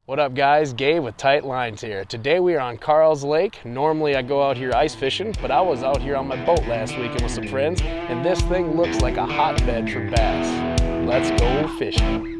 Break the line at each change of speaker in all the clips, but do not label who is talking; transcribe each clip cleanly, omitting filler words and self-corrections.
What up guys, Gabe with Tight Lines here. Today we are on Carl's Lake. Normally I go out here ice fishing, but I was out here on my boat last weekend with some friends, and this thing looks like a hotbed for bass. Let's go fishing.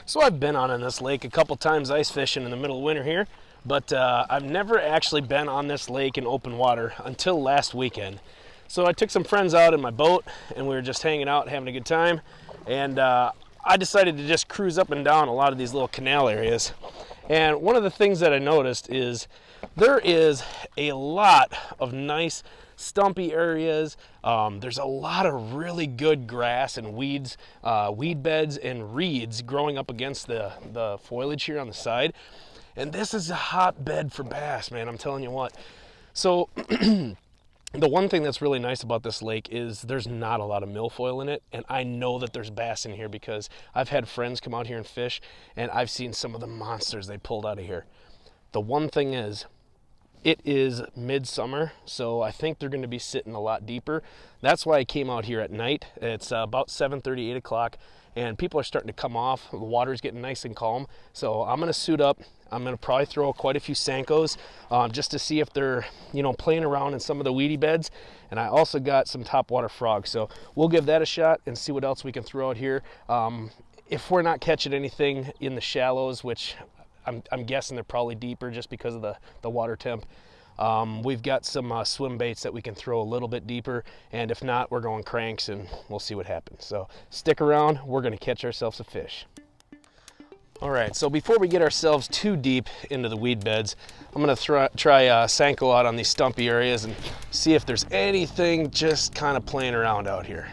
So I've been on this lake a couple times ice fishing in the middle of winter here, but I've never actually been on this lake in open water until last weekend. So I took some friends out in my boat and we were just hanging out, having a good time, and I decided to just cruise up and down a lot of these little canal areas. And one of the things that I noticed is there is a lot of nice stumpy areas. There's a lot of really good grass and weeds, weed beds and reeds growing up against the foliage here on the side. And this is a hotbed for bass, man, I'm telling you what. So the one thing that's really nice about this lake is there's not a lot of milfoil in it, and I know that there's bass in here because I've had friends come out here and fish, and I've seen some of the monsters they pulled out of here. The one thing is, it is midsummer, so I think they're going to be sitting a lot deeper. That's why I came out here at night. It's about 7:30, 8 o'clock, and people are starting to come off. The water's getting nice and calm, so I'm going to suit up. I'm going to probably throw quite a few Senkos just to see if they're, playing around in some of the weedy beds. And I also got some topwater frogs, so we'll give that a shot and see what else we can throw out here. If we're not catching anything in the shallows, which I'm guessing they're probably deeper just because of the water temp, we've got some swim baits that we can throw a little bit deeper, and if not, we're going cranks and we'll see what happens. So stick around, we're going to catch ourselves a fish. All right, so before we get ourselves too deep into the weed beds, I'm going to try Senko out on these stumpy areas and see if there's anything just kind of playing around out here.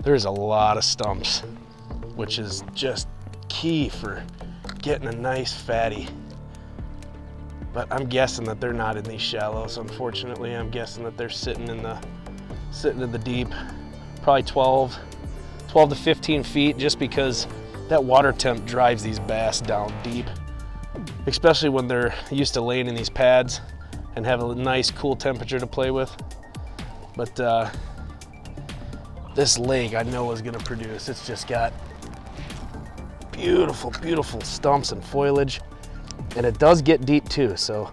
There's a lot of stumps, which is just key for getting a nice fatty. But I'm guessing that they're not in these shallows. Unfortunately, I'm guessing that they're sitting in the deep, probably 12 to 15 feet, just because that water temp drives these bass down deep, especially when they're used to laying in these pads and have a nice cool temperature to play with. But this lake I know is gonna produce. It's just got beautiful, beautiful stumps and foliage, and it does get deep too. So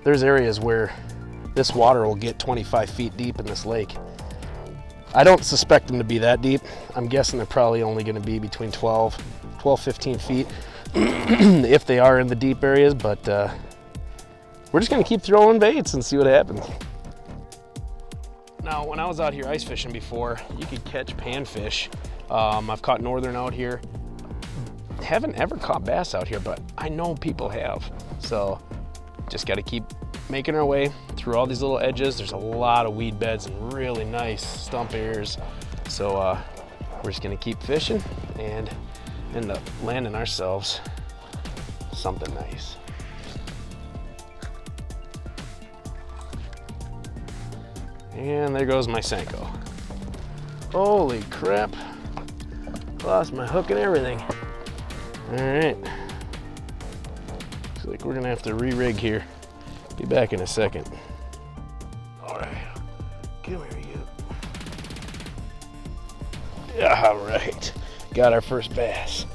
there's areas where this water will get 25 feet deep in this lake. I don't suspect them to be that deep. I'm guessing they're probably only gonna be between 12, 15 feet if they are in the deep areas, but we're just gonna keep throwing baits and see what happens. Now, when I was out here ice fishing before, you could catch panfish. I've caught northern out here. Haven't ever caught bass out here, but I know people have. So just got to keep making our way through all these little edges. There's a lot of weed beds and really nice stump areas. So we're just gonna keep fishing and end up landing ourselves something nice. And there goes my Senko. Holy crap. Lost my hook and everything. All right. Looks like we're gonna have to re-rig here. Be back in a second. All right, come here, you. All right, got our first bass.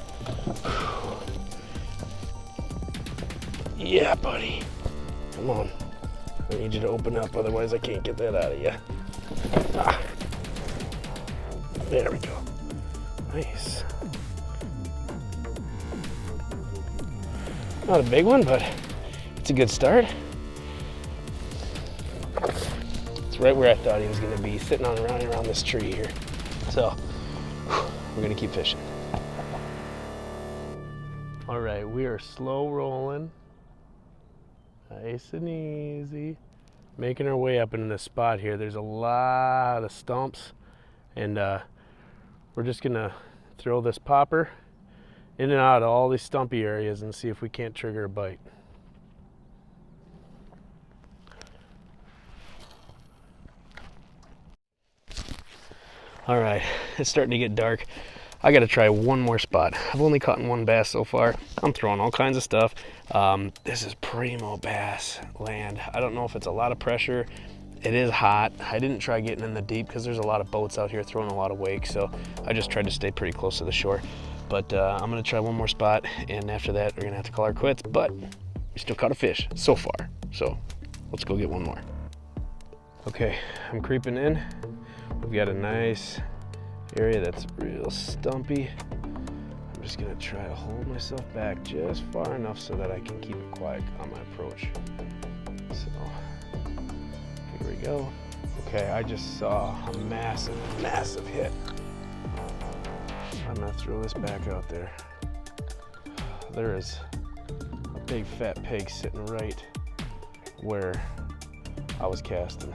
Yeah, buddy. Come on. I need you to open up, otherwise I can't get that out of you. Ah. There we go. Nice. Not a big one, but it's a good start. It's right where I thought he was gonna be, sitting around this tree here. So, we're gonna keep fishing. All right, we are slow rolling. Nice and easy. Making our way up into this spot here. There's a lot of stumps, and we're just gonna throw this popper in and out of all these stumpy areas and see if we can't trigger a bite. All right, it's starting to get dark. I got to try one more spot. I've only caught one bass so far. I'm throwing all kinds of stuff. This is primo bass land. I don't know if it's a lot of pressure. It is hot. I didn't try getting in the deep because there's a lot of boats out here throwing a lot of wake, so I just tried to stay pretty close to the shore. But I'm gonna try one more spot, and after that we're gonna have to call our quits, but we still caught a fish so far. So let's go get one more. Okay, I'm creeping in. We've got a nice area that's real stumpy. I'm just gonna try to hold myself back just far enough so that I can keep it quiet on my approach. So here we go. Okay, I just saw a massive, massive hit. I'm gonna throw this back out there. There is a big fat pig sitting right where I was casting.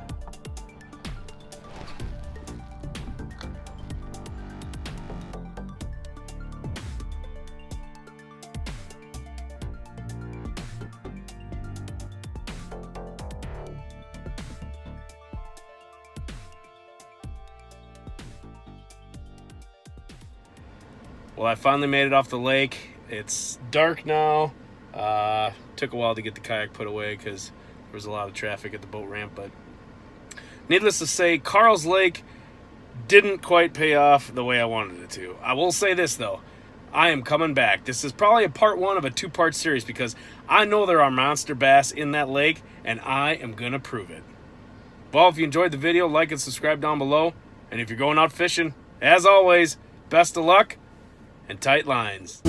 Well, I finally made it off the lake. It's dark now. Took a while to get the kayak put away because there was a lot of traffic at the boat ramp. But needless to say, Carl's Lake didn't quite pay off the way I wanted it to. I will say this, though. I am coming back. This is probably a part one of a two-part series because I know there are monster bass in that lake, and I am going to prove it. Well, if you enjoyed the video, like and subscribe down below. And if you're going out fishing, as always, best of luck and tight lines.